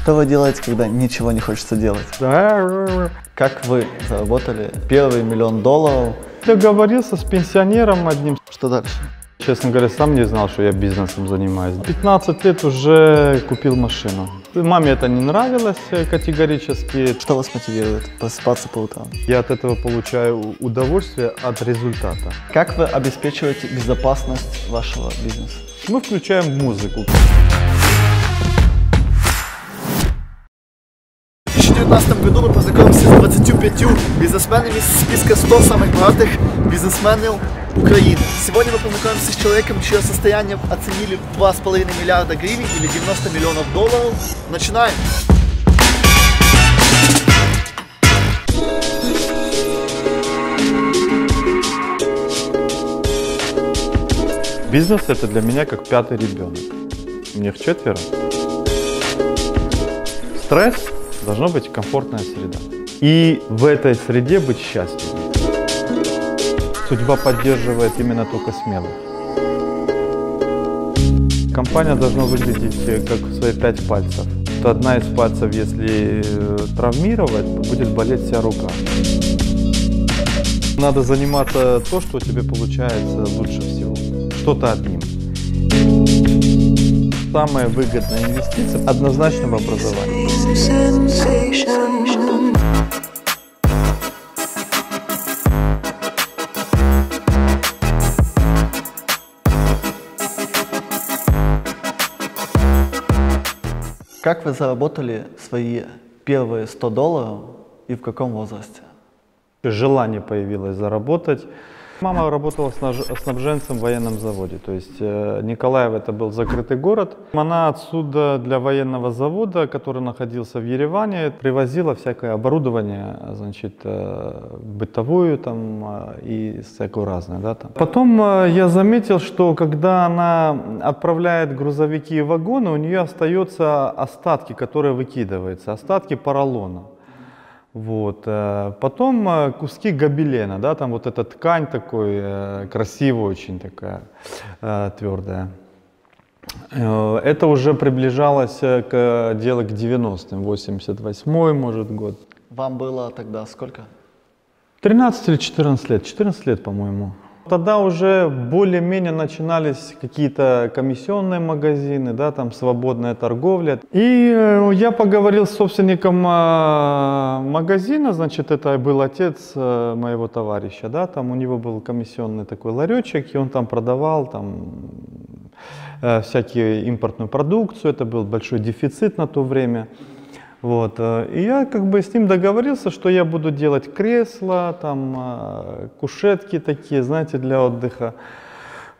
Что вы делаете, когда ничего не хочется делать? Как вы заработали первый $1 миллион? Договорился с пенсионером одним. Что дальше? Честно говоря, сам не знал, что я бизнесом занимаюсь. 15 лет уже купил машину. Маме это не нравилось категорически. Что вас мотивирует просыпаться по утрам? Я от этого получаю удовольствие от результата. Как вы обеспечиваете безопасность вашего бизнеса? Мы включаем музыку. В 2019 году мы познакомились с 25 бизнесменами из списка 100 самых богатых бизнесменов Украины. Сегодня мы познакомимся с человеком, чье состояние оценили в 2,5 миллиарда гривен или $90 миллионов. Начинаем! Бизнес — это для меня как пятый ребенок. Мне четверо. Стресс — должна быть комфортная среда. И в этой среде быть счастливым. Судьба поддерживает именно только смелых. Компания должна выглядеть как свои 5 пальцев. Одна из пальцев, если травмировать, будет болеть вся рука. Надо заниматься то, что у тебя получается лучше всего. Что-то одним. Самая выгодная инвестиция однозначно в образование. Как вы заработали свои первые $100 и в каком возрасте? Желание появилось заработать. Мама работала снабженцем в военном заводе, то есть Николаев это был закрытый город. Она отсюда для военного завода, который находился в Ереване, привозила всякое оборудование, значит, бытовую там и всякую разное. Да, там. Потом я заметил, что когда она отправляет грузовики и вагоны, у нее остаются остатки, которые выкидываются, остатки поролона. Вот. Потом куски гобелена, да, там вот эта ткань такой, красивая очень такая, твердая. Это уже приближалось к делу к 90-м, 88-й, может, год. Вам было тогда сколько? 13 или 14 лет, 14 лет, по-моему. Тогда уже более-менее начинались какие-то комиссионные магазины, да, там свободная торговля. И я поговорил с собственником магазина, значит, это был отец моего товарища, да, там у него был комиссионный такой ларечек, и он там продавал там всякие импортную продукцию, это был большой дефицит на то время. Вот. И я как бы с ним договорился, что я буду делать кресла, там, кушетки такие, знаете, для отдыха.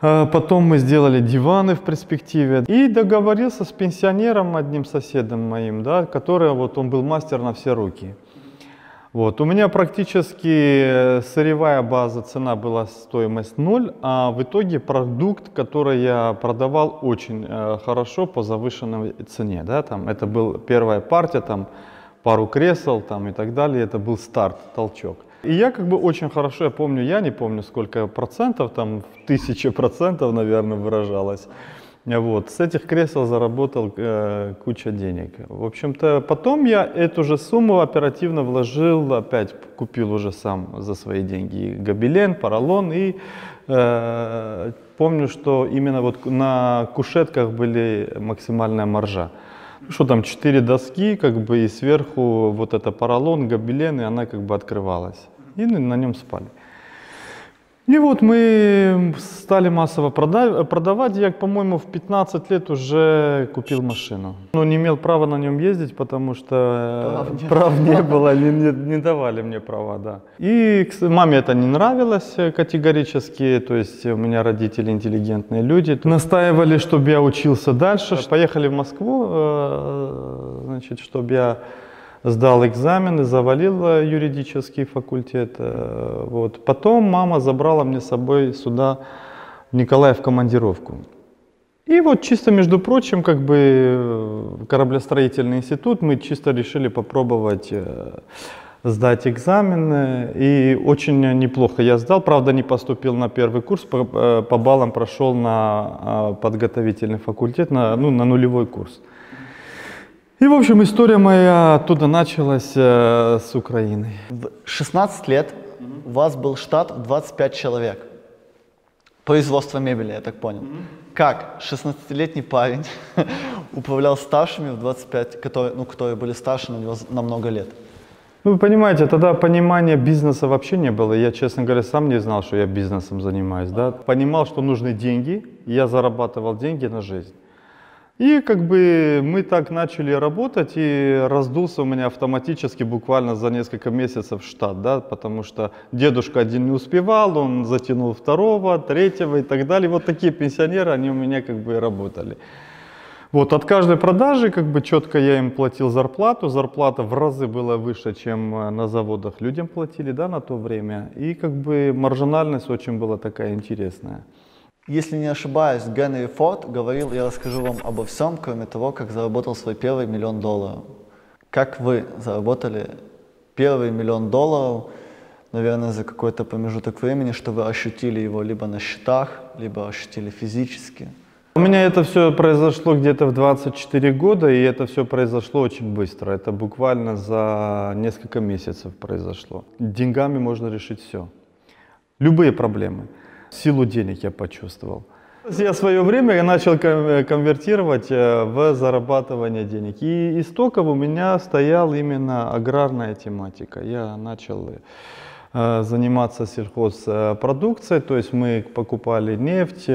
Потом мы сделали диваны в перспективе. И договорился с пенсионером, одним соседом моим, да, который, вот, он был мастер на все руки. Вот. У меня практически сырьевая база, цена была стоимость 0, а в итоге продукт, который я продавал очень хорошо по завышенной цене. Да, там, это была первая партия, там, пару кресел там, и так далее, это был старт, толчок. И я как бы очень хорошо, я помню, я не помню сколько процентов, там в 1000%, наверное, выражалось. Вот, с этих кресел заработал куча денег. В общем-то, потом я эту же сумму оперативно вложил, опять купил уже сам за свои деньги гобелен, поролон. И помню, что именно вот на кушетках были максимальная маржа. Что там, 4 доски, как бы, и сверху вот это поролон, гобелен, и она как бы открывалась. И на нем спали. И вот мы стали массово продавать. Я, по-моему, в 15 лет уже купил машину. Но не имел права на нем ездить, потому что прав не было, не давали мне права. Да. И маме это не нравилось категорически. То есть у меня родители интеллигентные люди. Настаивали, чтобы я учился дальше. Поехали в Москву, значит, чтобы я сдал экзамены, завалил юридический факультет. Вот. Потом мама забрала мне с собой сюда, в Николаев, в командировку. И вот чисто, между прочим, как бы кораблестроительный институт, мы чисто решили попробовать сдать экзамены. И очень неплохо я сдал. Правда, не поступил на первый курс, по баллам прошел на подготовительный факультет, на нулевой курс. И, в общем, история моя оттуда началась с Украины. В 16 лет у вас был штат в 25 человек. Производство мебели, я так понял. Как 16-летний парень управлял старшими в 25, которые были старше на него на много лет? Ну, вы понимаете, тогда понимания бизнеса вообще не было. Я, честно говоря, сам не знал, что я бизнесом занимаюсь. Да? Понимал, что нужны деньги, и я зарабатывал деньги на жизнь. И как бы мы так начали работать, и раздулся у меня автоматически буквально за несколько месяцев штат, да, потому что дедушка один не успевал, он затянул второго, третьего и так далее. Вот такие пенсионеры, они у меня как бы работали. Вот от каждой продажи как бы четко я им платил зарплату. Зарплата в разы была выше, чем на заводах людям платили, да, на то время. И как бы маржинальность очень была такая интересная. Если не ошибаюсь, Генри Форд говорил, я расскажу вам обо всем, кроме того, как заработал свой первый $1 миллион. Как вы заработали первый $1 миллион, наверное, за какой-то промежуток времени, что вы ощутили его либо на счетах, либо ощутили физически? У меня это все произошло где-то в 24 года, и это все произошло очень быстро. Это буквально за несколько месяцев произошло. Деньгами можно решить все. Любые проблемы. Силу денег я почувствовал. Я в свое время начал конвертировать в зарабатывание денег. И истоком у меня стояла именно аграрная тематика. Я начал заниматься сельхозпродукцией, то есть мы покупали нефть,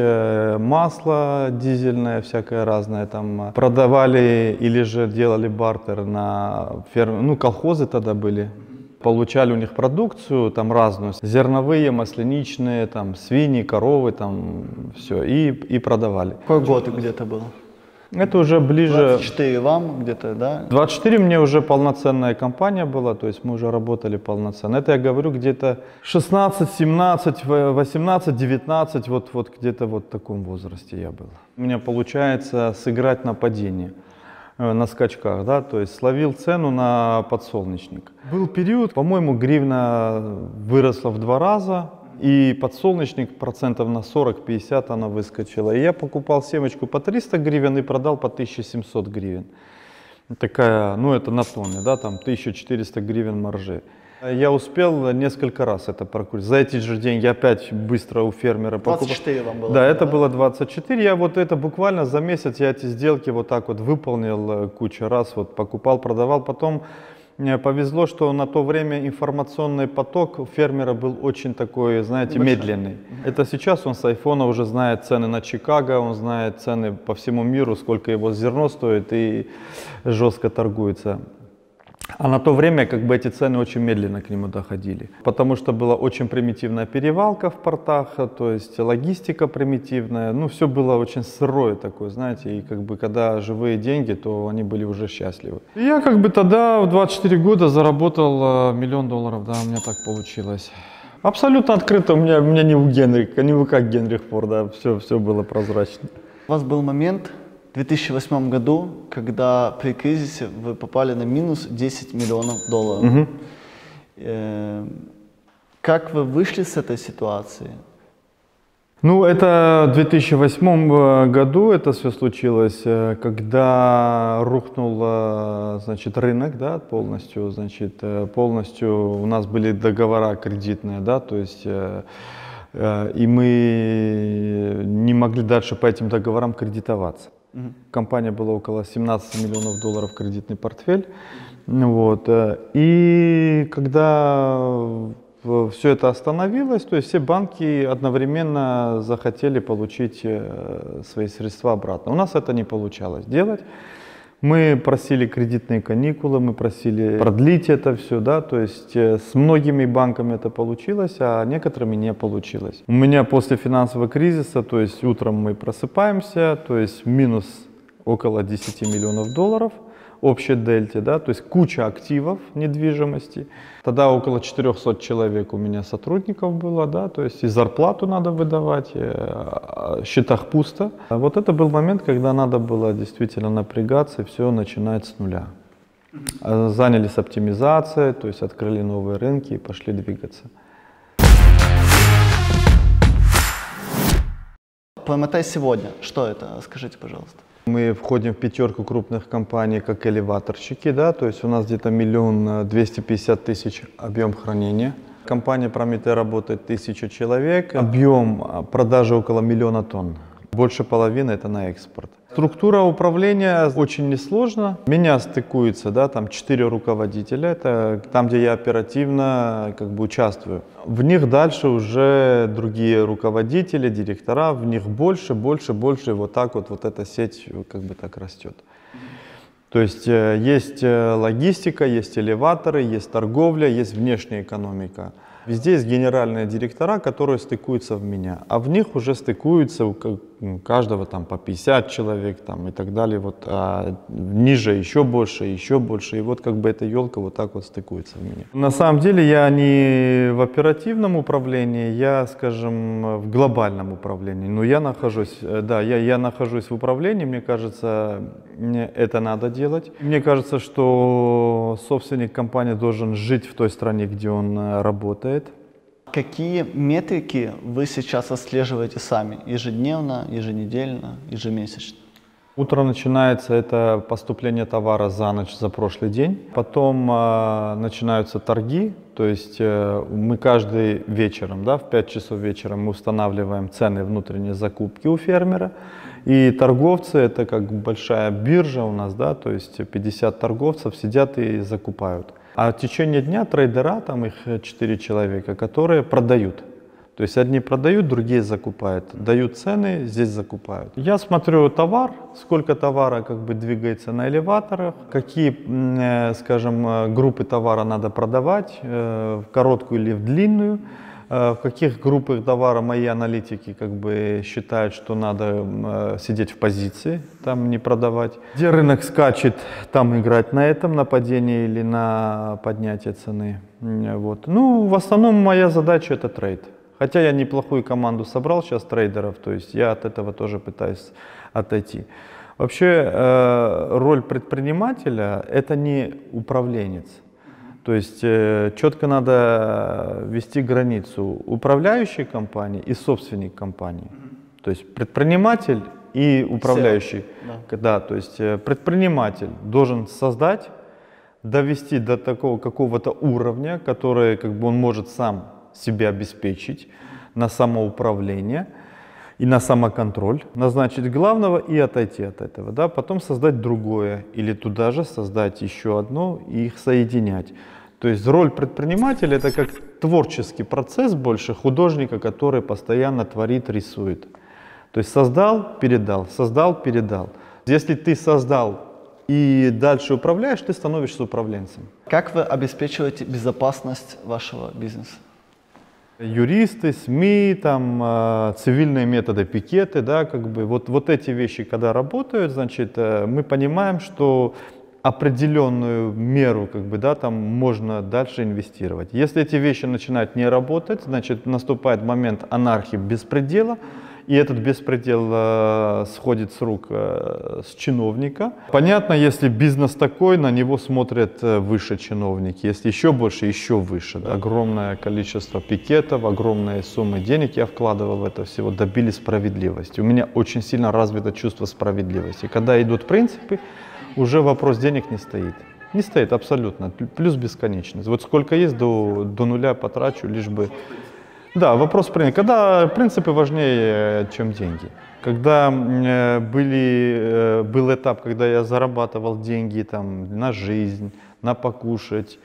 масло дизельное, всякое разное, там продавали или же делали бартер на ферме, ну колхозы тогда были. Получали у них продукцию, там разную, зерновые, масляничные, там свиньи, коровы, там все, и продавали. Какой год где-то был? Это уже ближе... 24 вам где-то, да? 24 мне уже полноценная компания была, то есть мы уже работали полноценно. Это я говорю где-то 16, 17, 18, 19, вот где-то вот в таком возрасте я был. У меня получается сыграть на падении. На скачках, да, то есть словил цену на подсолнечник. Был период, по-моему, гривна выросла в 2 раза, и подсолнечник процентов на 40-50 она выскочила. И я покупал семечку по 300 гривен и продал по 1700 гривен. Такая, ну это на тонны, да, там 1400 гривен маржи. Я успел несколько раз это прокрутить. За эти же деньги опять быстро у фермера покупал. 24 вам было? Да, это было 24. Я вот это буквально за месяц я эти сделки вот так вот выполнил кучу раз, вот покупал, продавал. Потом мне повезло, что на то время информационный поток у фермера был очень такой, знаете, медленный. Это сейчас он с айфона уже знает цены на Чикаго, он знает цены по всему миру, сколько его зерно стоит и жестко торгуется. А на то время как бы эти цены очень медленно к нему доходили, потому что была очень примитивная перевалка в портах, то есть логистика примитивная, ну все было очень сырое такое, знаете, и как бы когда живые деньги, то они были уже счастливы. И я как бы тогда в 24 года заработал $1 миллион, да, у меня так получилось. Абсолютно открыто, у меня не у Генриха, не как Генрих Форд, да, все было прозрачно. У вас был момент в 2008 году, когда при кризисе вы попали на минус $10 миллионов. Угу. Как вы вышли с этой ситуации? Ну, это в 2008 году это все случилось, когда рухнул, значит, рынок, да, полностью, значит, полностью у нас были договора кредитные, да, то есть, и мы не могли дальше по этим договорам кредитоваться. Компания была около $17 миллионов кредитный портфель, вот, и когда все это остановилось, то есть все банки одновременно захотели получить свои средства обратно. У нас это не получалось делать. Мы просили кредитные каникулы, мы просили продлить это все, да, то есть с многими банками это получилось, а некоторыми не получилось. У меня после финансового кризиса, то есть утром мы просыпаемся, то есть минус около $10 миллионов, общей дельте, да, то есть куча активов недвижимости. Тогда около 400 человек у меня сотрудников было, да, то есть и зарплату надо выдавать, в счетах пусто. А вот это был момент, когда надо было действительно напрягаться и все начинать с нуля. Занялись оптимизацией, то есть открыли новые рынки и пошли двигаться. Промотай сегодня. Что это? Скажите, пожалуйста. Мы входим в пятерку крупных компаний как элеваторщики, да, то есть у нас где-то 1 250 000 объем хранения. Компания Prometey работает 1000 человек, объем продажи около 1 000 000 тонн. Больше половины это на экспорт. Структура управления очень несложна. Меня стыкуется, да, там 4 руководителя, это там, где я оперативно участвую. В них дальше уже другие руководители, директора, в них больше, и вот так вот эта сеть так растет. То есть есть логистика, есть элеваторы, есть торговля, есть внешняя экономика. Везде есть генеральные директора, которые стыкуются в меня, а в них уже стыкуются у каждого там по 50 человек там, и так далее. Вот, а ниже еще больше, и вот эта елка вот так вот стыкуется в меня. На самом деле я не в оперативном управлении, я, скажем, в глобальном управлении. Но я нахожусь, да, я нахожусь в управлении, мне кажется, это надо делать. Мне кажется, что собственник компании должен жить в той стране, где он работает. Какие метрики вы сейчас отслеживаете сами? Ежедневно, еженедельно, ежемесячно? Утро начинается, это поступление товара за ночь, за прошлый день. Потом начинаются торги, то есть мы каждый вечером, да, в 5 часов вечера мы устанавливаем цены внутренней закупки у фермера. И торговцы, это как большая биржа у нас, да, то есть 50 торговцев сидят и закупают. А в течение дня трейдера, там их 4 человека, которые продают. То есть одни продают, другие закупают. Дают цены, здесь закупают. Я смотрю товар, сколько товара двигается на элеваторах, какие, скажем, группы товара надо продавать, в короткую или в длинную. В каких группах товара мои аналитики считают, что надо сидеть в позиции, там не продавать. Где рынок скачет, там играть на этом, на падении или на поднятие цены. Вот. Ну, в основном моя задача это трейд. Хотя я неплохую команду собрал сейчас трейдеров, то есть я от этого тоже пытаюсь отойти. Вообще роль предпринимателя это не управленец. То есть четко надо вести границу управляющей компании и собственник компании. То есть предприниматель и управляющий. Да, то есть предприниматель должен создать, довести до такого какого-то уровня, который он может сам себя обеспечить на самоуправление и на самоконтроль, назначить главного и отойти от этого. Да? Потом создать другое или туда же создать еще одно и их соединять. То есть роль предпринимателя это как творческий процесс больше художника, который постоянно творит, рисует. То есть создал, передал, создал, передал. Если ты создал и дальше управляешь, ты становишься управленцем. Как вы обеспечиваете безопасность вашего бизнеса? Юристы, СМИ, там, цивильные методы, пикеты, да, вот эти вещи, когда работают, значит, мы понимаем, что определенную меру, да, там можно дальше инвестировать. Если эти вещи начинают не работать, значит, наступает момент анархии, беспредела, и этот беспредел сходит с рук с чиновника. Понятно, если бизнес такой, на него смотрят выше чиновники, если еще больше, еще выше. Да. Огромное количество пикетов, огромные суммы денег я вкладывал в это всего, добились справедливости. У меня очень сильно развито чувство справедливости. Когда идут принципы, уже вопрос денег не стоит. Не стоит абсолютно, плюс бесконечность. Вот сколько есть, до нуля потрачу, лишь бы... Да, вопрос принципа. Когда принципы важнее, чем деньги. Когда был этап, когда я зарабатывал деньги там, на жизнь, на покушать,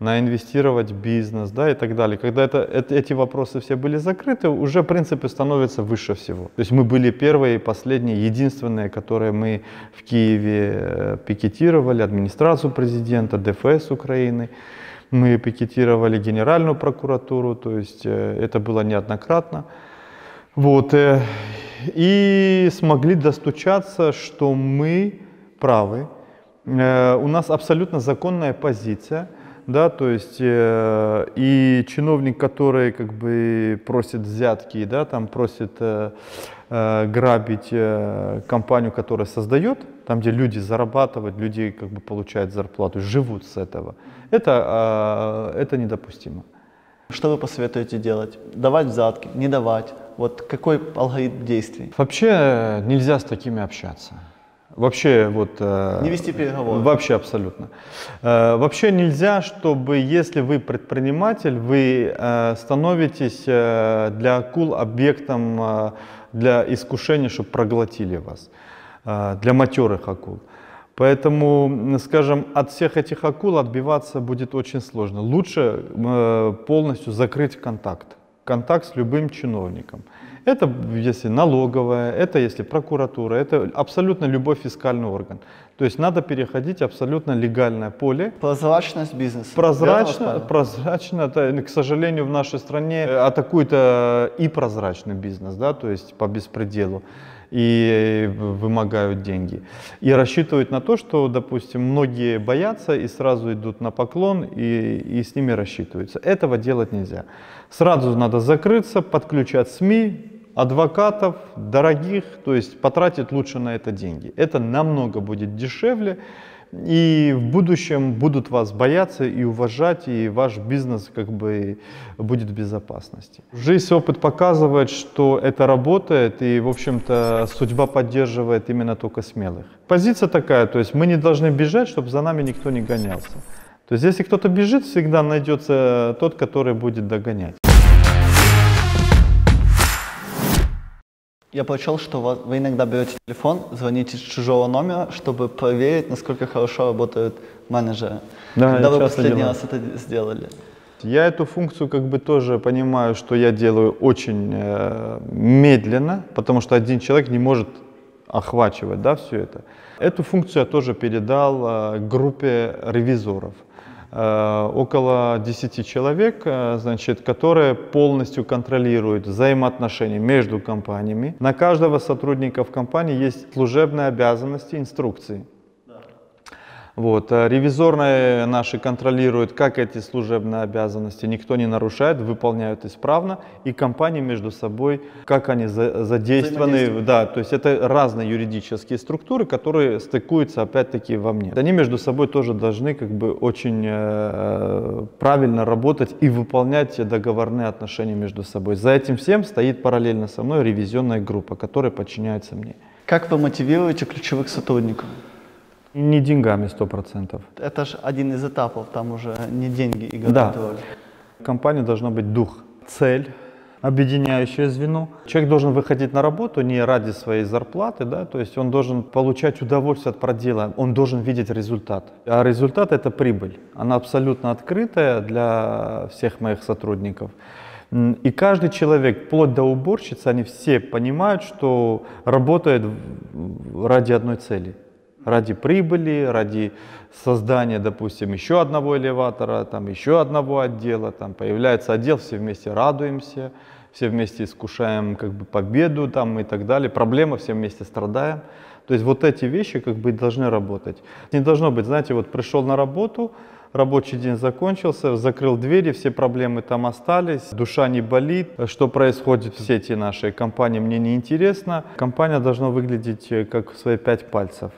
на инвестировать в бизнес, да, и так далее. Когда эти вопросы все были закрыты, уже принципы становятся выше всего. То есть мы были первые, последние, единственные, которые мы в Киеве пикетировали, администрацию президента, ДФС Украины. Мы пикетировали Генеральную прокуратуру, то есть это было неоднократно. Вот, и смогли достучаться, что мы правы. У нас абсолютно законная позиция. Да, то есть и чиновник, который просит взятки, да, там просит грабить компанию, которая создает, там, где люди зарабатывают, люди получают зарплату, живут с этого, это недопустимо. Что вы посоветуете делать? Давать взятки, не давать? Вот какой алгоритм действий? Вообще нельзя с такими общаться. Вообще вот... Не вести переговоры. Вообще абсолютно. Вообще нельзя, чтобы, если вы предприниматель, вы становитесь для акул объектом для искушения, чтобы проглотили вас, для матерых акул. Поэтому, скажем, от всех этих акул отбиваться будет очень сложно. Лучше полностью закрыть контакт с любым чиновником. Это если налоговая, это если прокуратура, это абсолютно любой фискальный орган. То есть надо переходить абсолютно легальное поле. Прозрачность бизнеса. Прозрачно, это, к сожалению, в нашей стране атакует и прозрачный бизнес, да, то есть по беспределу, и вымогают деньги. И рассчитывают на то, что, допустим, многие боятся и сразу идут на поклон и с ними рассчитываются. Этого делать нельзя. Сразу надо закрыться, подключать СМИ, адвокатов, дорогих, то есть потратить лучше на это деньги. Это намного будет дешевле, и в будущем будут вас бояться и уважать, и ваш бизнес как бы будет в безопасности. Жизнь, опыт показывает, что это работает, и, в общем-то, судьба поддерживает именно только смелых. Позиция такая, то есть мы не должны бежать, чтобы за нами никто не гонялся. То есть если кто-то бежит, всегда найдется тот, который будет догонять. Я прочел, что вы иногда берете телефон, звоните с чужого номера, чтобы проверить, насколько хорошо работают менеджеры. Да, когда вы часто последний делаю. раз это сделали? Я эту функцию как бы тоже понимаю, что я делаю очень медленно, потому что один человек не может охвачивать, да, все это. Эту функцию я тоже передал группе ревизоров. Около 10 человек, значит, которые полностью контролируют взаимоотношения между компаниями. На каждого сотрудника в компании есть служебные обязанности, инструкции. Вот. Ревизорные наши контролируют, как эти служебные обязанности никто не нарушает, выполняют исправно, и компании между собой, как они задействованы. Да, то есть это разные юридические структуры, которые стыкуются опять-таки во мне. Они между собой тоже должны как бы очень правильно работать и выполнять договорные отношения между собой. За этим всем стоит параллельно со мной ревизионная группа, которая подчиняется мне. Как вы мотивируете ключевых сотрудников? Не деньгами 100%. Это же один из этапов, там уже не деньги играют роль. В компании должно быть дух, цель, объединяющее звено. Человек должен выходить на работу не ради своей зарплаты, да, то есть он должен получать удовольствие от продела, он должен видеть результат. А результат — это прибыль. Она абсолютно открытая для всех моих сотрудников. И каждый человек, вплоть до уборщицы, они все понимают, что работает ради одной цели. Ради прибыли, ради создания, допустим, еще одного элеватора, там, еще одного отдела, там, появляется отдел, все вместе радуемся, все вместе искушаем как бы победу там, и так далее, проблема, все вместе страдаем. То есть вот эти вещи как бы должны работать. Не должно быть, знаете, вот пришел на работу, рабочий день закончился, закрыл двери, все проблемы там остались, душа не болит. Что происходит в сети нашей компании, мне не интересно. Компания должна выглядеть как свои 5 пальцев.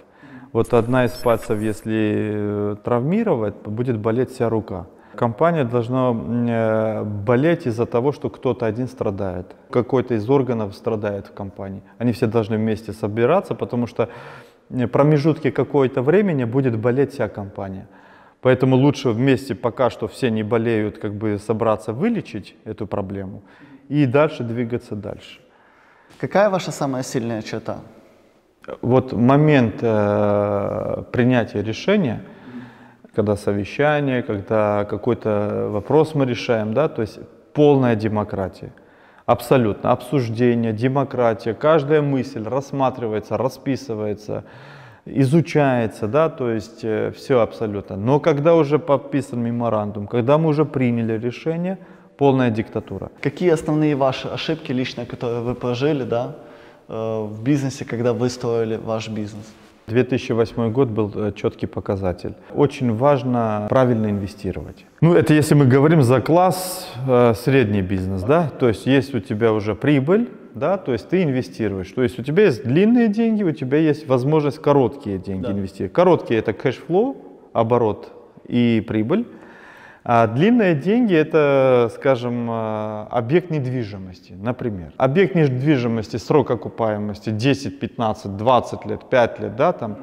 Вот одна из пальцев, если травмировать, будет болеть вся рука. Компания должна болеть из-за того, что кто-то один страдает. Какой-то из органов страдает в компании. Они все должны вместе собираться, потому что в промежутке какое-то времени будет болеть вся компания. Поэтому лучше вместе, пока что все не болеют, как бы собраться вылечить эту проблему и дальше двигаться дальше. Какая ваша самая сильная черта? Вот момент принятия решения, когда совещание, когда какой-то вопрос мы решаем, да, то есть полная демократия, абсолютно, обсуждение, демократия, каждая мысль рассматривается, расписывается, изучается, да, то есть все абсолютно. Но когда уже подписан меморандум, когда мы уже приняли решение, полная диктатура. Какие основные ваши ошибки личные, которые вы прожили, да, в бизнесе, когда вы строили ваш бизнес? 2008 год был четкий показатель. Очень важно правильно инвестировать. Ну, это если мы говорим за класс средний бизнес, да, то есть есть у тебя уже прибыль, да, то есть ты инвестируешь. То есть у тебя есть длинные деньги, у тебя есть возможность короткие деньги инвестировать. Короткие — это кэшфлоу, оборот и прибыль. А длинные деньги – это, скажем, объект недвижимости, например. Объект недвижимости, срок окупаемости 10, 15, 20 лет, 5 лет, да, там.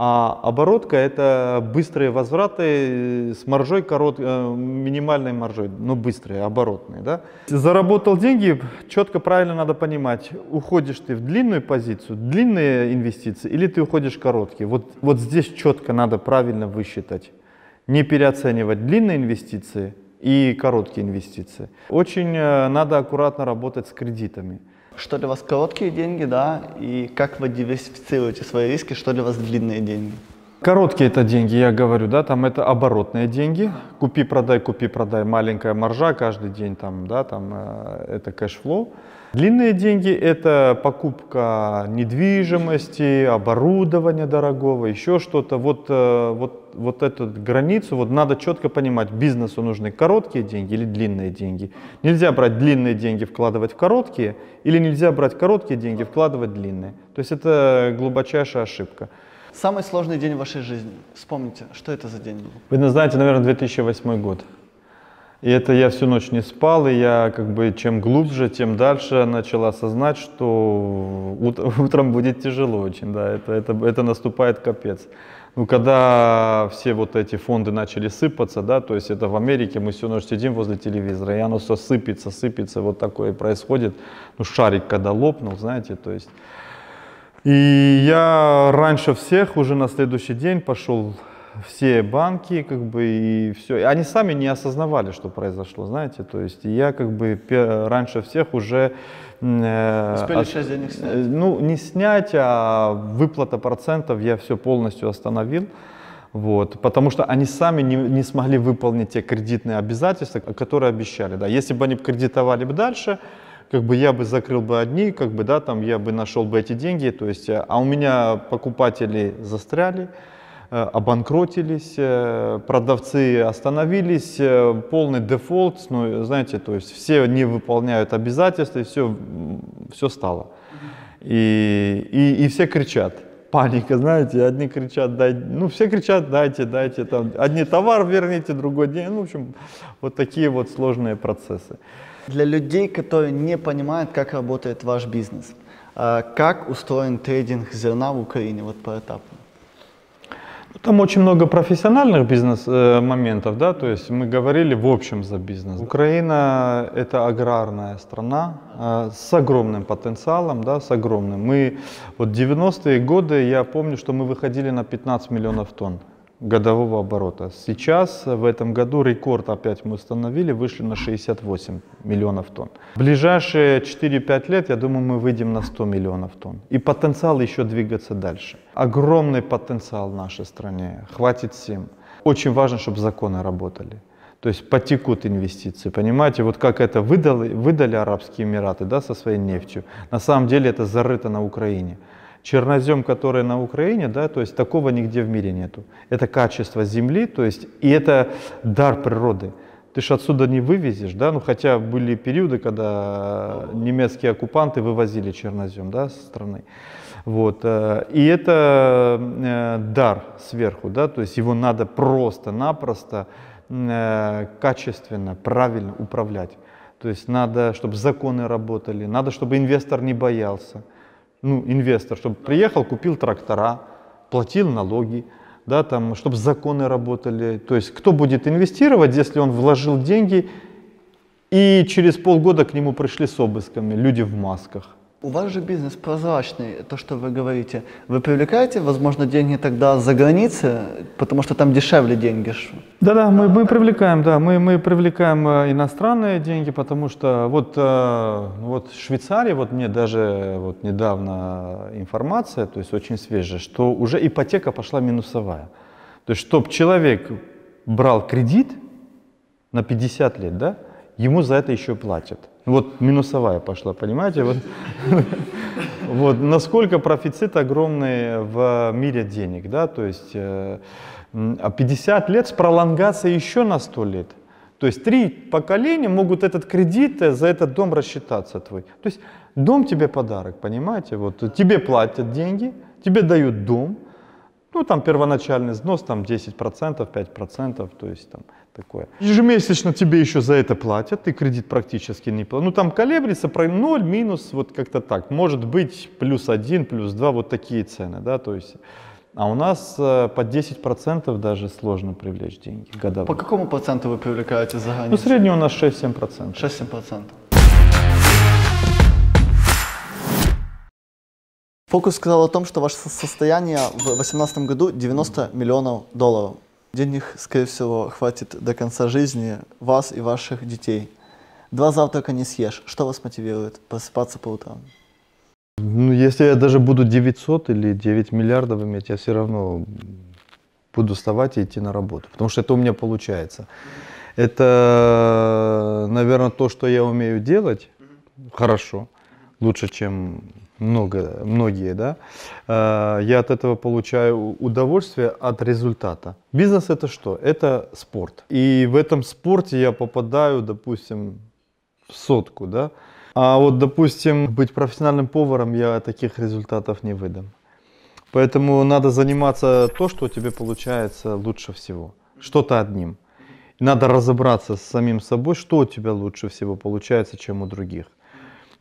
А оборотка – это быстрые возвраты с маржой, минимальной маржой, но быстрые, оборотные. Да? Заработал деньги, четко, правильно надо понимать, уходишь ты в длинную позицию, длинные инвестиции, или ты уходишь в короткие. Вот здесь четко надо правильно высчитать. Не переоценивать длинные инвестиции и короткие инвестиции. Очень надо аккуратно работать с кредитами. Что для вас короткие деньги, да, и как вы диверсифицируете свои риски, что для вас длинные деньги? Короткие это деньги, я говорю, да, там это оборотные деньги. Купи-продай, маленькая маржа каждый день, там, да, там это кэшфлоу. Длинные деньги это покупка недвижимости, оборудования дорогого, еще что-то. Вот эту границу вот надо четко понимать, бизнесу нужны короткие деньги или длинные деньги. Нельзя брать длинные деньги, вкладывать в короткие, или нельзя брать короткие деньги, вкладывать длинные. То есть это глубочайшая ошибка. Самый сложный день в вашей жизни. Вспомните, что это за день был? Вы знаете, наверное, 2008 год. И это я всю ночь не спал, и я как бы чем глубже, тем дальше начал осознать, что утром будет тяжело очень, да, это наступает капец. Ну, когда все вот эти фонды начали сыпаться, да, то есть это в Америке, мы всю ночь сидим возле телевизора, и оно все сыпется, вот такое происходит, ну, шарик когда лопнул, знаете, то есть. И я раньше всех уже на следующий день пошел все банки, как бы, и все. И они сами не осознавали, что произошло, знаете, то есть я как бы раньше всех уже... Успели часть денег снять? Ну, не снять, а выплата процентов я все полностью остановил. Вот, потому что они сами не смогли выполнить те кредитные обязательства, которые обещали. Да. Если бы они кредитовали бы дальше, как бы я бы закрыл бы одни, как бы, да, там я бы нашел бы эти деньги, то есть, а у меня покупатели застряли, обанкротились, продавцы остановились, полный дефолт, ну, знаете, то есть все не выполняют обязательства, и все стало. И все кричат. Паника, знаете, одни кричат, все кричат, дайте, там, одни товар верните, другой день, ну, в общем, вот такие вот сложные процессы. Для людей, которые не понимают, как работает ваш бизнес, как устроен трейдинг зерна в Украине, вот поэтапно? Там очень много профессиональных бизнес-моментов, да, то есть мы говорили в общем за бизнес. Украина – это аграрная страна с огромным потенциалом, да, с огромным. Мы, вот 90-е годы, я помню, что мы выходили на 15 миллионов тонн годового оборота. Сейчас, в этом году, рекорд опять мы установили, вышли на 68 миллионов тонн. В ближайшие 4-5 лет, я думаю, мы выйдем на 100 миллионов тонн. И потенциал еще двигаться дальше. Огромный потенциал в нашей стране, хватит всем. Очень важно, чтобы законы работали. То есть потекут инвестиции, понимаете? Вот как это выдали Арабские Эмираты, да, со своей нефтью, на самом деле это зарыто на Украине. Чернозем, который на Украине, да, то есть такого нигде в мире нету. Это качество земли, то есть, и это дар природы. Ты ж отсюда не вывезешь, да, ну хотя были периоды, когда немецкие оккупанты вывозили чернозем, да, со страны. Вот, и это дар сверху, да, то есть его надо просто-напросто качественно, правильно управлять. То есть надо, чтобы законы работали, надо, чтобы инвестор не боялся. Ну, инвестор, чтобы приехал, купил трактора, платил налоги, да, там, чтобы законы работали. То есть кто будет инвестировать, если он вложил деньги, и через полгода к нему пришли с обысками люди в масках. У вас же бизнес прозрачный, то, что вы говорите. Вы привлекаете, возможно, деньги тогда за границей, потому что там дешевле деньги. Да, мы привлекаем, да, мы привлекаем иностранные деньги, потому что вот Швейцария, вот мне даже вот недавно информация, то есть очень свежая, что уже ипотека пошла минусовая. То есть, чтобы человек брал кредит на 50 лет, да, ему за это еще платят. Вот минусовая пошла, понимаете? Вот насколько профицит огромный в мире денег, да, то есть 50 лет с пролонгацией еще на 100 лет. То есть 3 поколения могут этот кредит за этот дом рассчитаться твой. То есть дом тебе подарок, понимаете? Вот тебе платят деньги, тебе дают дом, Ну, там первоначальный взнос, там 10%, 5%, то есть там такое. Ежемесячно тебе еще за это платят, ты кредит практически не платишь. Ну, там колеблется про 0, минус, вот как-то так. Может быть, +1, +2, вот такие цены, да, то есть. А у нас по 10% даже сложно привлечь деньги годовые. По какому проценту вы привлекаете за границу? Ну, средний у нас 6-7%. 6-7%. Фокус сказал о том, что ваше состояние в 2018 году 90 миллионов долларов. Денег, скорее всего, хватит до конца жизни вас и ваших детей. 2 завтрака не съешь. Что вас мотивирует просыпаться по утрам? Ну, если я даже буду 900 или 9 миллиардов иметь, я все равно буду вставать и идти на работу. Потому что это у меня получается. Это, наверное, то, что я умею делать хорошо, лучше, чем многие, да. Я от этого получаю удовольствие от результата. Бизнес — это что? Это спорт. И в этом спорте я попадаю, допустим, в 100, да. А вот, допустим, быть профессиональным поваром я таких результатов не выдам. Поэтому надо заниматься то, что у тебя получается лучше всего. Что-то одним. Надо разобраться с самим собой, что у тебя лучше всего получается, чем у других.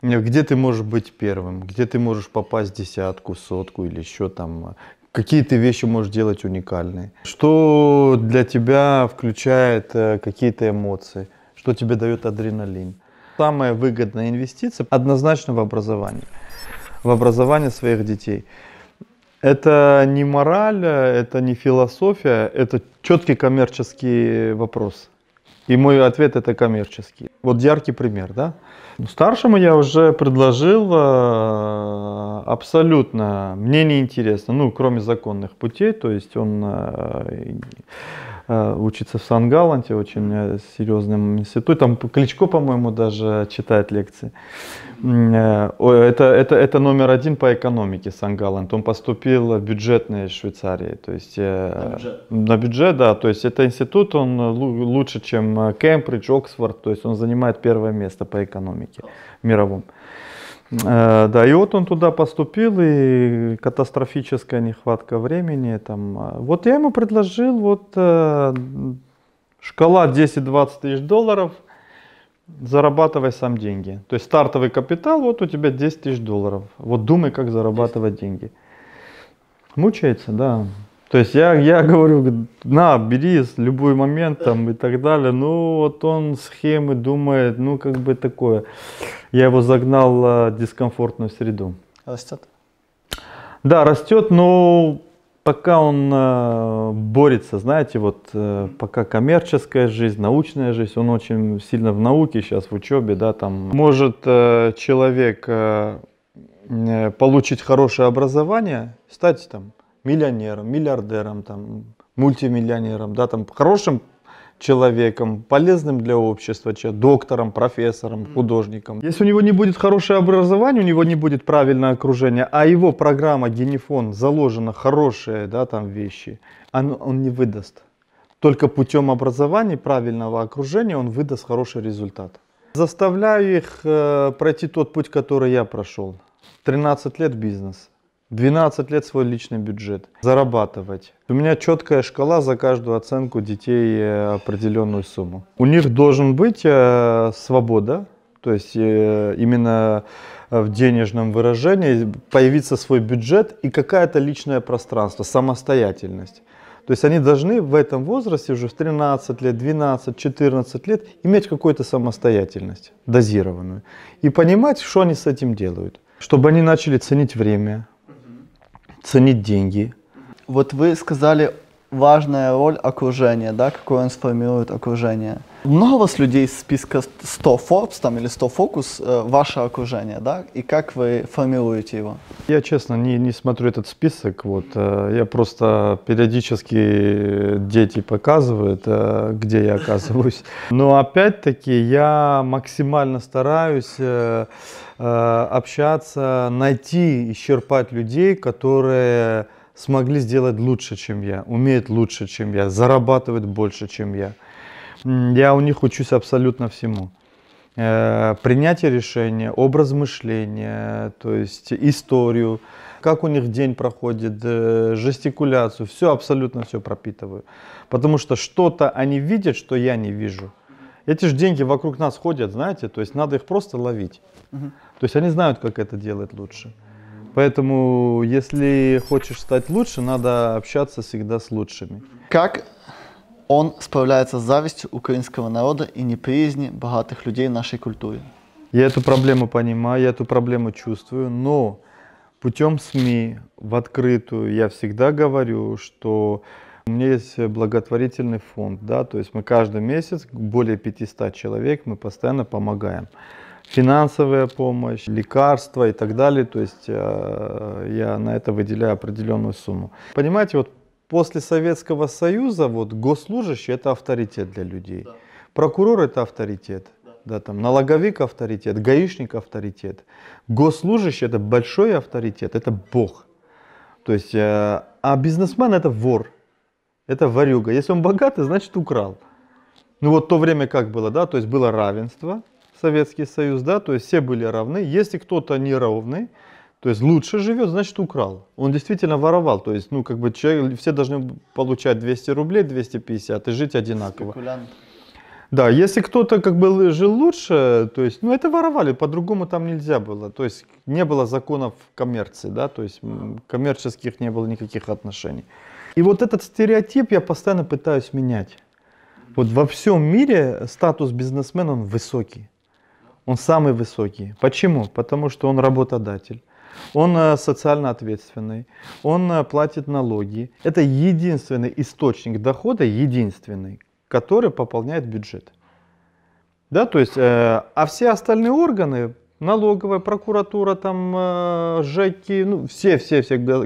Где ты можешь быть первым, где ты можешь попасть в 10-ку, 100-ку или еще там. Какие ты вещи можешь делать уникальные. Что для тебя включает какие-то эмоции, что тебе дает адреналин. Самая выгодная инвестиция однозначно в образование своих детей. Это не мораль, это не философия, это четкий коммерческий вопрос. И мой ответ — это коммерческий. Вот яркий пример, да? Старшему я уже предложил абсолютно, мне не интересно, ну, кроме законных путей, то есть он учится в Сан-Галанте, очень серьезном институте. Там Кличко, по-моему, даже читает лекции. Это номер 1 по экономике Сан-Галант. Он поступил в бюджетные Швейцарии. То есть, на бюджет, да. То есть это институт, он лучше, чем Кембридж, Оксфорд. То есть он занимает первое место по экономике мировом. Да, и вот он туда поступил, и катастрофическая нехватка времени. Там, вот я ему предложил, вот шкала 10-20 тысяч долларов, зарабатывай сам деньги. То есть стартовый капитал, вот у тебя 10 тысяч долларов. Вот думай, как зарабатывать деньги. Мучается, да. То есть я говорю, на, бери любой момент там и так далее. Ну вот он схемы думает, ну как бы такое. Я его загнал в дискомфортную среду. Растет? Да, растет, но пока он борется, знаете, вот пока коммерческая жизнь, научная жизнь, он очень сильно в науке сейчас, в учебе, да, там. Может человек получить хорошее образование, стать там миллионером, миллиардером, там, мультимиллионером, да, там, хорошим человеком, полезным для общества, доктором, профессором, художником. Если у него не будет хорошее образование, у него не будет правильное окружение, а его программа, генефон, заложена хорошие, да, там, вещи, он не выдаст. Только путем образования, правильного окружения он выдаст хороший результат. Заставляю их пройти тот путь, который я прошел. 13 лет бизнес. 12 лет свой личный бюджет, зарабатывать. У меня четкая шкала за каждую оценку детей определенную сумму. У них должен быть свобода, то есть именно в денежном выражении появиться свой бюджет и какое-то личное пространство, самостоятельность. То есть они должны в этом возрасте уже в 13 лет, 12, 14 лет иметь какую-то самостоятельность, дозированную. И понимать, что они с этим делают. Чтобы они начали ценить время, ценить деньги. Вот вы сказали, важная роль окружения, да, какое он сформирует окружение. Много у вас людей из списка 100 Forbes там, или 100 Focus, ваше окружение, да, и как вы формируете его? Я, честно, не смотрю этот список, вот, я просто периодически дети показывают, где я оказываюсь. Но опять-таки я максимально стараюсь общаться, найти, исчерпать людей, которые смогли сделать лучше, чем я, умеют лучше, чем я, зарабатывают больше, чем я. Я у них учусь абсолютно всему. Принятие решения, образ мышления, то есть историю, как у них день проходит, жестикуляцию, все, абсолютно все пропитываю. Потому что что-то они видят, что я не вижу. Эти же деньги вокруг нас ходят, знаете, то есть надо их просто ловить. То есть они знают, как это делать лучше. Поэтому, если хочешь стать лучше, надо общаться всегда с лучшими. Как он справляется с завистью украинского народа и неприязни богатых людей в нашей культуре? Я эту проблему понимаю, я эту проблему чувствую, но путем СМИ в открытую я всегда говорю, что у меня есть благотворительный фонд, да, то есть мы каждый месяц, более 500 человек, мы постоянно помогаем. Финансовая помощь, лекарства и так далее, то есть я на это выделяю определенную сумму. Понимаете, вот после Советского Союза вот госслужащий это авторитет для людей, да. Прокурор это авторитет, да, там, налоговик авторитет, гаишник авторитет, госслужащий это большой авторитет, это бог. То есть, а бизнесмен это вор, это ворюга. Если он богатый, значит украл. Ну вот то время как было, да, то есть было равенство. Советский Союз, да, то есть все были равны. Если кто-то неравный, то есть лучше живет, значит украл. Он действительно воровал, то есть, ну, как бы человек, все должны получать 200 рублей, 250 и жить одинаково. Спекулянт. Да, если кто-то как бы жил лучше, то есть, ну, это воровали, по-другому там нельзя было. То есть не было законов коммерции, да, то есть коммерческих не было никаких отношений. И вот этот стереотип я постоянно пытаюсь менять. Вот во всем мире статус бизнесмена, он высокий. Он самый высокий. Почему? Потому что он работодатель, он социально ответственный, он платит налоги. Это единственный источник дохода, единственный, который пополняет бюджет. Да, то есть, а все остальные органы, налоговая, прокуратура, там, ЖЭКи, ну, все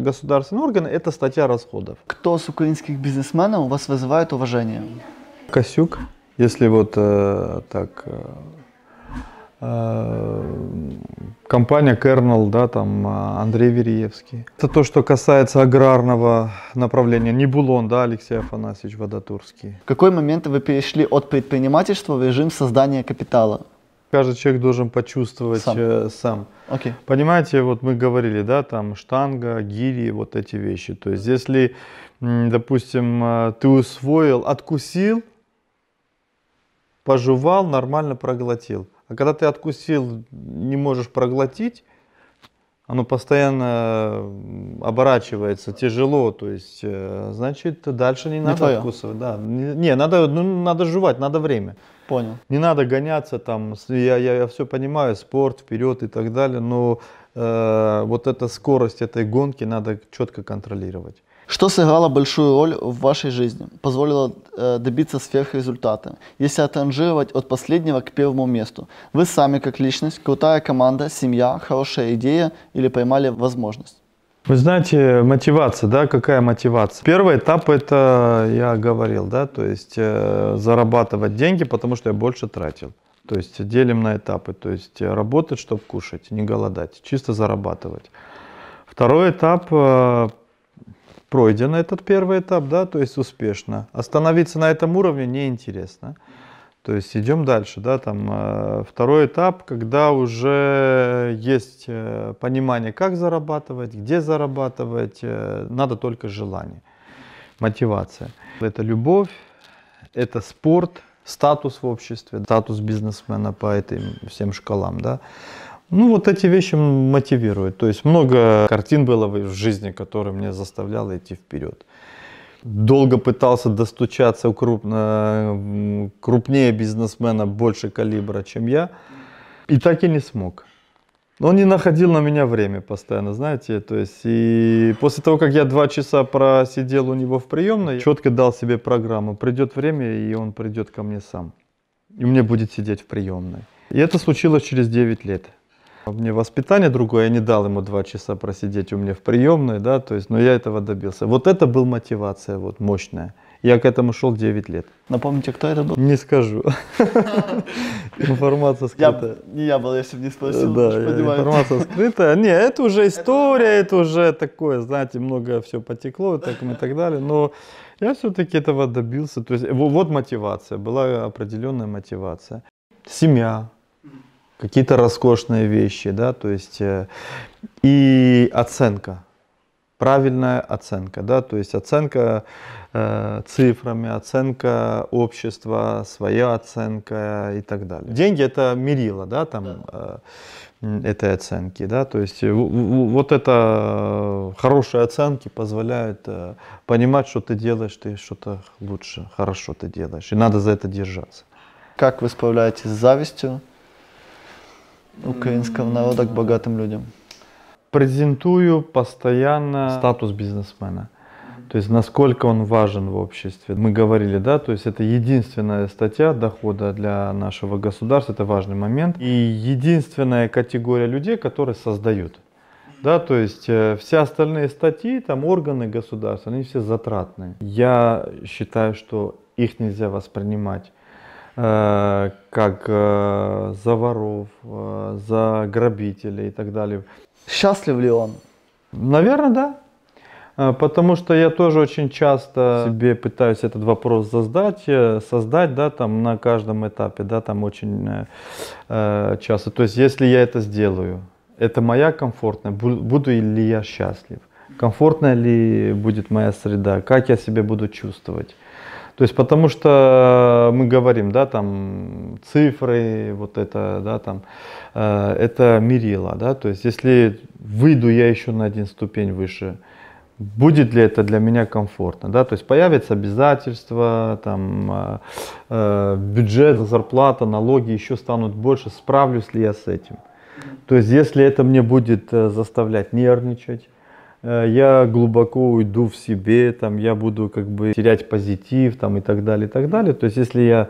государственные органы, это статья расходов. Кто с украинских бизнесменов у вас вызывает уважение? Косюк, если вот так... Компания Kernel, да, там Андрей Вериевский. Это то, что касается аграрного направления. Нибулон, да, Алексей Афанасьевич Водотурский. В какой момент вы перешли от предпринимательства в режим создания капитала? Каждый человек должен почувствовать сам. Okay. Понимаете, вот мы говорили, да, там штанга, гири, вот эти вещи. То есть, если, допустим, ты усвоил, откусил, пожевал, нормально проглотил. А когда ты откусил, не можешь проглотить, оно постоянно оборачивается, тяжело, то есть, значит, дальше не надо откусывать. Да. Не, надо жевать, надо время. Понял. Не надо гоняться, там, я все понимаю, спорт, вперед и так далее, но вот эта скорость этой гонки надо четко контролировать. Что сыграло большую роль в вашей жизни, позволило добиться сверхрезультата? Если отранжировать от последнего к первому месту, вы сами как личность, крутая команда, семья, хорошая идея или поймали возможность? Вы знаете, мотивация, да, какая мотивация? Первый этап это, я говорил, да, то есть зарабатывать деньги, потому что я больше тратил. То есть делим на этапы, то есть работать, чтобы кушать, не голодать, чисто зарабатывать. Второй этап, пройден этот первый этап, да, то есть успешно. Остановиться на этом уровне неинтересно. То есть идем дальше, да, там второй этап, когда уже есть понимание, как зарабатывать, где зарабатывать, надо только желание, мотивация. Это любовь, это спорт, статус в обществе, статус бизнесмена по этим всем шкалам, да. Ну, вот эти вещи мотивируют. То есть много картин было в жизни, которые меня заставляли идти вперед. Долго пытался достучаться у крупнее бизнесмена больше калибра, чем я, и так и не смог. Он не находил на меня время постоянно, знаете. То есть, и после того, как я 2 часа просидел у него в приемной, четко дал себе программу. Придет время, и он придет ко мне сам. И мне будет сидеть в приемной. И это случилось через 9 лет. Мне воспитание другое, я не дал ему 2 часа просидеть у меня в приемной, да, то есть, но я этого добился. Вот это была мотивация, вот, мощная. Я к этому шел 9 лет. Напомните, кто это был? Не скажу. Информация скрытая. Не я был, если бы не спросил. Да, информация скрытая. Не, это уже история, это уже такое, знаете, много все потекло и так далее. Но я все-таки этого добился. То есть, вот мотивация, была определенная мотивация. Семья. какие-то роскошные вещи, да, то есть и оценка, правильная оценка, да, то есть оценка цифрами, оценка общества, своя оценка и так далее. Деньги это мерило, да, там этой оценки, да, то есть вот это хорошие оценки позволяют понимать, что ты делаешь, ты что-то лучше, хорошо ты делаешь, и надо за это держаться. Как вы справляетесь с завистью украинского народа к богатым людям? Презентую постоянно статус бизнесмена. То есть насколько он важен в обществе. Мы говорили, да, то есть это единственная статья дохода для нашего государства, это важный момент. И единственная категория людей, которые создают. Да, то есть все остальные статьи, там органы государства, они все затратные. Я считаю, что их нельзя воспринимать как за воров, за грабителей и так далее. Счастлив ли он? Наверное, да. Потому что я тоже очень часто себе пытаюсь этот вопрос создать, да, там на каждом этапе, да, там очень часто. То есть, если я это сделаю, это моя комфортная, буду ли я счастлив? Комфортная ли будет моя среда? Как я себя буду чувствовать? То есть, потому что мы говорим, да, там цифры, вот это, да, там, это мерило, да, то есть, если выйду я еще на один ступень выше, будет ли это для меня комфортно, да, то есть появятся обязательства, там, бюджет, зарплата, налоги еще станут больше, справлюсь ли я с этим. То есть если это мне будет заставлять нервничать, я глубоко уйду в себе, там, я буду как бы терять позитив там, и так далее, и так далее. То есть если я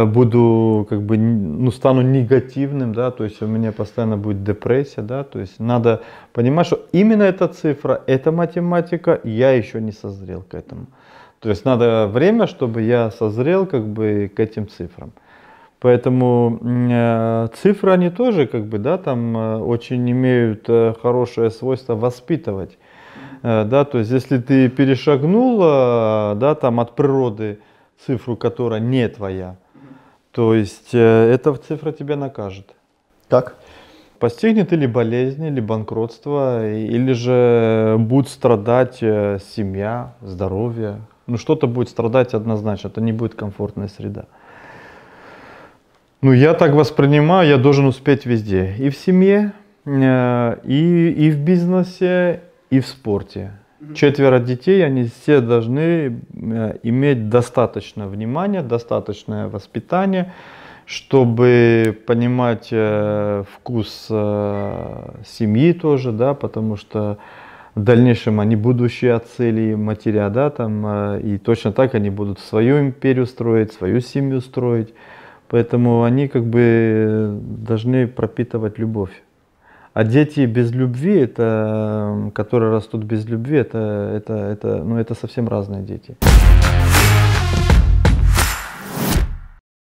буду как бы, ну, стану негативным, да, то есть у меня постоянно будет депрессия, да, то есть надо понимать, что именно эта цифра, эта математика, я еще не созрел к этому. То есть надо время, чтобы я созрел как бы к этим цифрам. Поэтому цифры, они тоже как бы, да, там очень имеют хорошее свойство воспитывать. Да, то есть если ты перешагнул, да, там от природы цифру, которая не твоя, то есть эта цифра тебя накажет. Как? Постигнет или болезнь, или банкротство, или же будет страдать семья, здоровье. Ну что-то будет страдать однозначно, это не будет комфортная среда. Ну я так воспринимаю, я должен успеть везде. И в семье, и в бизнесе, и в спорте. 4 детей, они все должны иметь достаточно внимания, достаточное воспитание, чтобы понимать вкус семьи тоже, да, потому что в дальнейшем они будущие отцы или матеря, да, там, и точно так они будут свою империю строить, свою семью строить. Поэтому они как бы должны пропитывать любовь. А дети без любви, это, которые растут без любви, это совсем разные дети.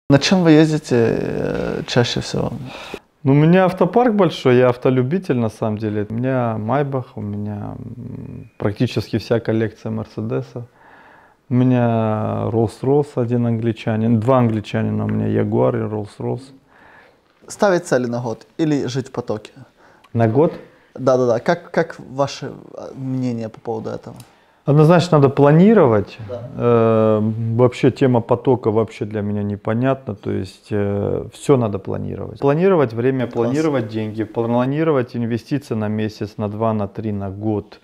На чем вы ездите чаще всего? Ну, у меня автопарк большой, я автолюбитель на самом деле. У меня Майбах, у меня практически вся коллекция Мерседесов. У меня Rolls-Royce, один англичанин, 2 англичанина, у меня Ягуар и Rolls-Royce. Ставить цели на год или жить в потоке? На год? Да. Как ваше мнение по поводу этого? Однозначно надо планировать. Да. Вообще тема потока вообще для меня непонятна. То есть все надо планировать. Планировать время, планировать деньги, планировать инвестиции на месяц, на 2, на 3, на год,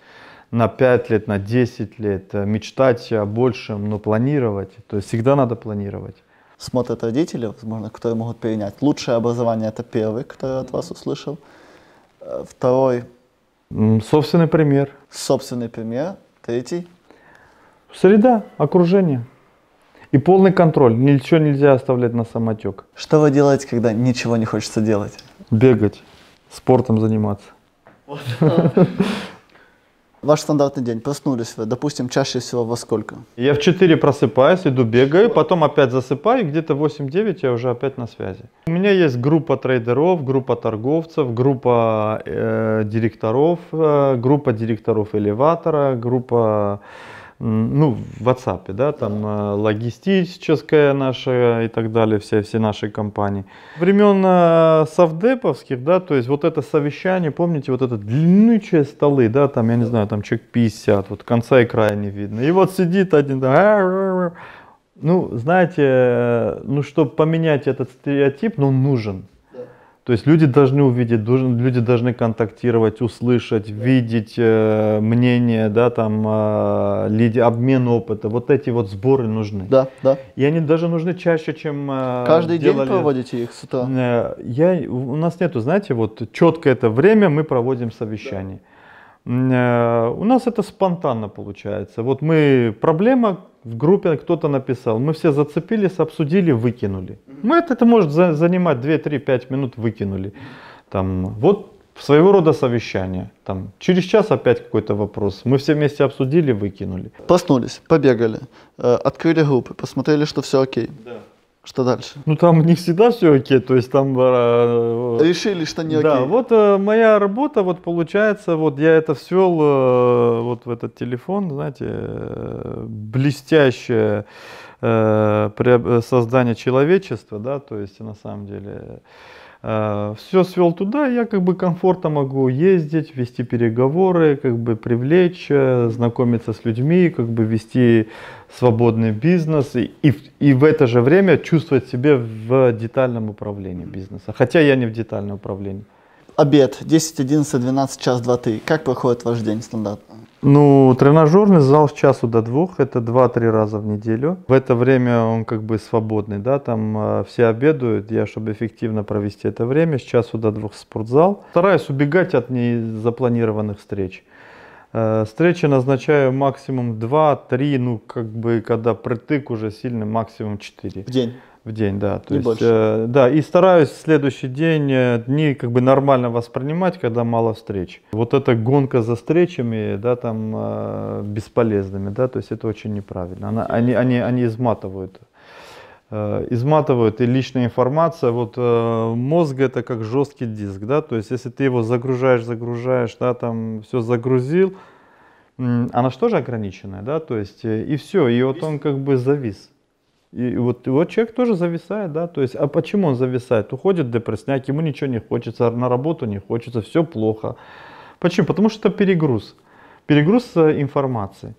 на 5 лет, на 10 лет. Мечтать о большем, но планировать. То есть всегда надо планировать. Смотрят родители, возможно, которые могут перенять. Лучшее образование — это первый, который от вас услышал. Второй — собственный пример. собственный пример. Третий — среда, окружение. И полный контроль. Ничего нельзя оставлять на самотек. что вы делаете, когда ничего не хочется делать? Бегать, спортом заниматься. Ваш стандартный день. Проснулись вы, допустим, чаще всего во сколько? Я в 4 просыпаюсь, иду бегаю, потом опять засыпаю, где-то в 8-9 я уже опять на связи. У меня есть группа трейдеров, группа торговцев, группа директоров, группа директоров элеватора, группа ну, в WhatsApp, да, там логистическая наша и так далее, все наши компании. Времен совдеповских, да, то есть вот это совещание, помните, вот это длиннючие столы, да, там, я не знаю, там человек 50, вот конца и края не видно. И вот сидит один, ну, знаете, ну, чтобы поменять этот стереотип, ну, он нужен. То есть люди должны увидеть, люди должны контактировать, услышать, видеть мнение, да, там, обмен опыта. Вот эти вот сборы нужны. Да, да. И они даже нужны чаще, чем Каждый день проводите их с утра? У нас нету, знаете, вот четко это время мы проводим совещание. Да. У нас это спонтанно получается. Вот проблема в группе кто-то написал, мы все зацепились, обсудили, выкинули. Это может занимать 2, 3, 5 минут, выкинули. Там, вот своего рода совещание. Там, через час опять какой-то вопрос. Мы все вместе обсудили, выкинули. Проснулись, побегали, открыли группы, посмотрели, что все окей. Да. Что дальше? Ну там не всегда все окей, то есть там... Решили, что не окей. Да, вот моя работа, вот получается, вот я это свел вот в этот телефон, знаете, блестящее создание человечества, да, то есть на самом деле... Все свел туда, я как бы комфортно могу ездить, вести переговоры, как бы привлечь, знакомиться с людьми, как бы вести свободный бизнес и в это же время чувствовать себя в детальном управлении бизнеса, хотя я не в детальном управлении. Обед 10, 11, 12, час, 2, 3. Как проходит ваш день стандартно? Ну, тренажерный зал с часу до 2, это 2-3 раза в неделю. В это время он как бы свободный, да, там все обедают. Я, чтобы эффективно провести это время, с часу до 2 в спортзал. Стараюсь убегать от незапланированных встреч. Встречи назначаю максимум 2-3, ну, как бы, когда притык уже сильный, максимум 4. В день? В день, да. То есть, больше. Да, и стараюсь в следующий день дни как бы нормально воспринимать, когда мало встреч. Вот эта гонка за встречами, да, там бесполезными, да, то есть это очень неправильно. Они изматывают. Изматывают, и личная информация, вот мозг это как жесткий диск, да, то есть если ты его загружаешь, да, там все загрузил, она же тоже ограниченная, да, то есть и все, и вот он как бы завис. И вот человек тоже зависает, да, то есть, а почему он зависает? Уходит депрессняк, ему ничего не хочется, на работу не хочется, все плохо. Почему? Потому что это перегруз информации.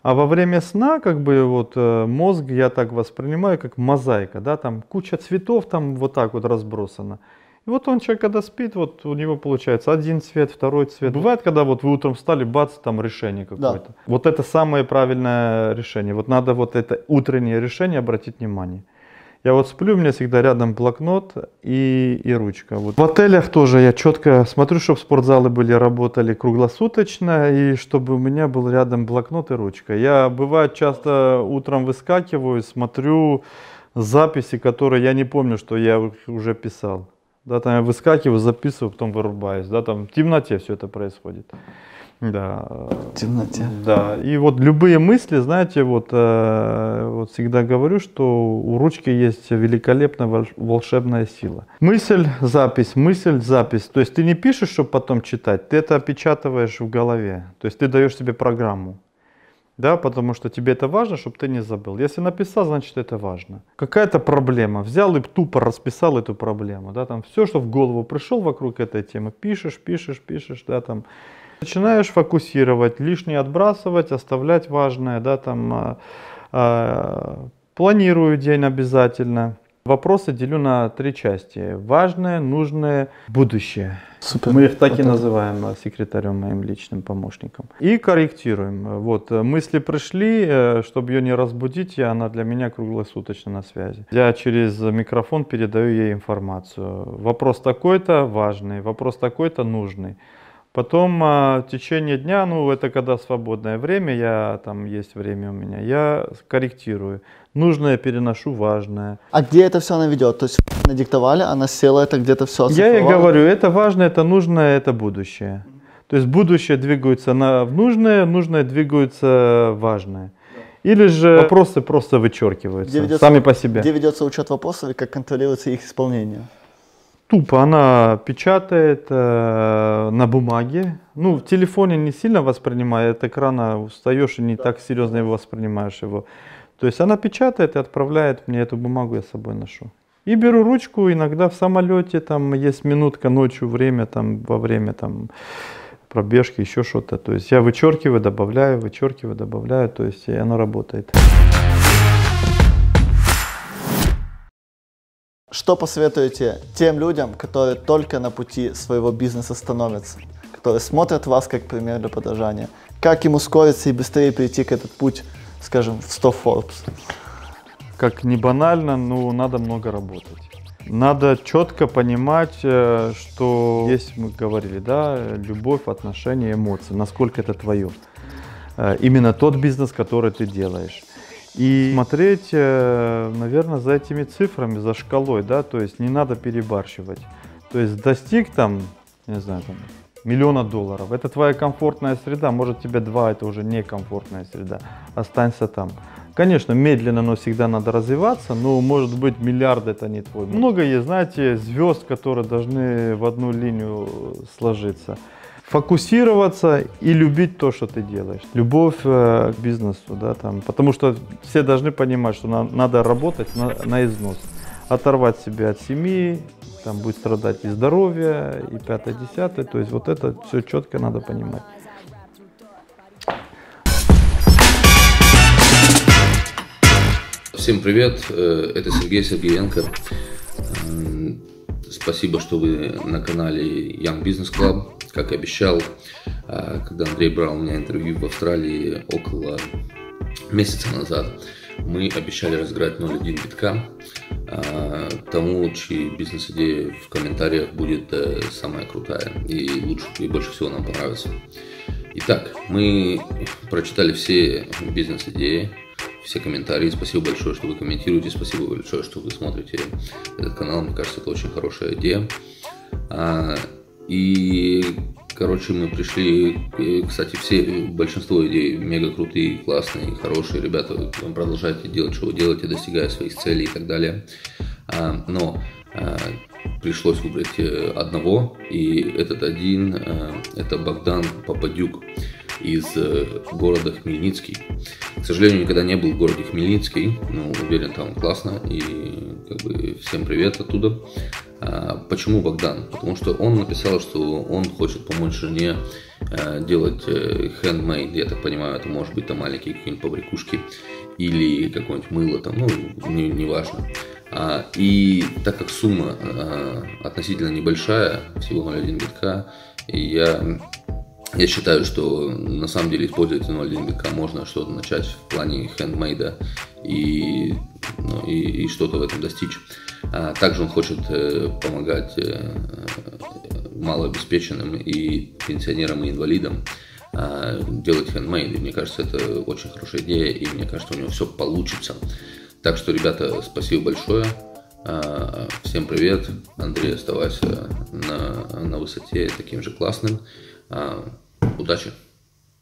А во время сна, как бы, вот мозг, я так воспринимаю, как мозаика, да, там куча цветов там вот так вот разбросана. И вот человек, когда спит, вот у него получается один цвет, второй цвет. Бывает, когда вот вы утром встали, бац, там решение какое-то. Да. Вот это самое правильное решение. Вот надо вот это утреннее решение обратить внимание. Я вот сплю, у меня всегда рядом блокнот и ручка. Вот. В отелях тоже я четко смотрю, чтобы спортзалы работали круглосуточно, и чтобы у меня был рядом блокнот и ручка. Я, бывает, часто утром выскакиваю, смотрю записи, которые я не помню, что я уже писал. Да, там я выскакиваю, записываю, потом вырубаюсь. Да, там в темноте все это происходит. Да. В темноте. Да. И вот любые мысли, знаете, вот всегда говорю, что у ручки есть великолепная волшебная сила. Мысль, запись. То есть ты не пишешь, чтобы потом читать, ты это опечатываешь в голове. То есть ты даешь себе программу. Да, потому что тебе это важно, чтобы ты не забыл. Если написал, значит это важно. Какая-то проблема, взял и тупо расписал эту проблему. Да, там все, что в голову пришел вокруг этой темы, пишешь, да, там. Начинаешь фокусировать, лишнее отбрасывать, оставлять важное, да, там. Планирую день обязательно. Вопросы делю на 3 части. Важное, нужное, будущее. Супер. Мы их так и называем секретарем, моим личным помощником. И корректируем. Вот, мысли пришли, чтобы ее не разбудить, она для меня круглосуточно на связи. Я через микрофон передаю ей информацию. Вопрос такой-то важный, вопрос такой-то нужный. Потом в течение дня, ну это когда свободное время, там есть время у меня, я корректирую. Нужное переношу, важное. А где это все она ведет? То есть надиктовали, она села, это где-то все оцифровала? Я ей говорю, это важное, это нужное, это будущее. То есть будущее двигается в нужное, нужное двигается в важное. Или же вопросы просто вычеркиваются сами по себе. Где ведется учет вопросов и как контролируется их исполнение? Тупо она печатает на бумаге. Ну, в телефоне не сильно воспринимает, от экрана устаешь и не так серьезно его воспринимаешь его. То есть она печатает и отправляет мне эту бумагу, я с собой ношу. И беру ручку, иногда в самолете, там есть минутка ночью, время, там, во время там, пробежки, еще что-то. То есть я вычеркиваю, добавляю, то есть и оно работает. Что посоветуете тем людям, которые только на пути своего бизнеса становятся, которые смотрят вас как пример для подражания? Как им ускориться и быстрее перейти к этот путь, скажем, в 100 Forbes? Как не банально, но надо много работать. Надо четко понимать, что есть, мы говорили, да, любовь, отношения, эмоции, насколько это твое. Именно тот бизнес, который ты делаешь. И смотреть, наверное, за этими цифрами, за шкалой, да, то есть не надо перебарщивать. То есть достиг там, не знаю, там, $1 000 000, это твоя комфортная среда, может тебе 2, это уже некомфортная среда, останься там. Конечно, медленно, но всегда надо развиваться, но может быть миллиард это не твой. Много есть, знаете, звезд, которые должны в одну линию сложиться. Фокусироваться и любить то, что ты делаешь. Любовь к бизнесу, да, там, потому что все должны понимать, что надо работать на износ. Оторвать себя от семьи, там будет страдать и здоровье, и 5-10, то есть вот это все четко надо понимать. Всем привет, это Сергей Сергеенко. Спасибо, что вы на канале Young Business Club. Как и обещал, когда Андрей брал у меня интервью в Австралии около месяца назад, мы обещали разыграть 0,1 битка тому, чьи бизнес-идея в комментариях будет самая крутая и лучше и больше всего нам понравится. Итак, мы прочитали все бизнес-идеи, все комментарии. Спасибо большое, что вы комментируете, спасибо большое, что вы смотрите этот канал. Мне кажется, это очень хорошая идея. И, короче, мы пришли, кстати, большинство идей мега крутые, классные, хорошие. Ребята, продолжайте делать, что вы делаете, достигая своих целей и так далее. Но пришлось выбрать одного, и этот один, это Богдан Попадюк из города Хмельницкий. К сожалению, никогда не был в городе Хмельницкий, но уверен, там классно, и как бы всем привет оттуда. Почему Богдан? Потому что он написал, что он хочет помочь жене делать handmade, я так понимаю, это может быть там маленькие какие-нибудь побрякушки или какое-нибудь мыло, там, ну, не важно. И так как сумма относительно небольшая, всего 0,1 битка, я считаю, что на самом деле использовать 0,1 битка можно что-то начать в плане хендмейда и что-то в этом достичь. Также он хочет помогать малообеспеченным и пенсионерам и инвалидам делать хендмейд. И мне кажется, это очень хорошая идея, и мне кажется, у него все получится. Так что, ребята, спасибо большое. Всем привет. Андрей, оставайся на высоте таким же классным. Удачи!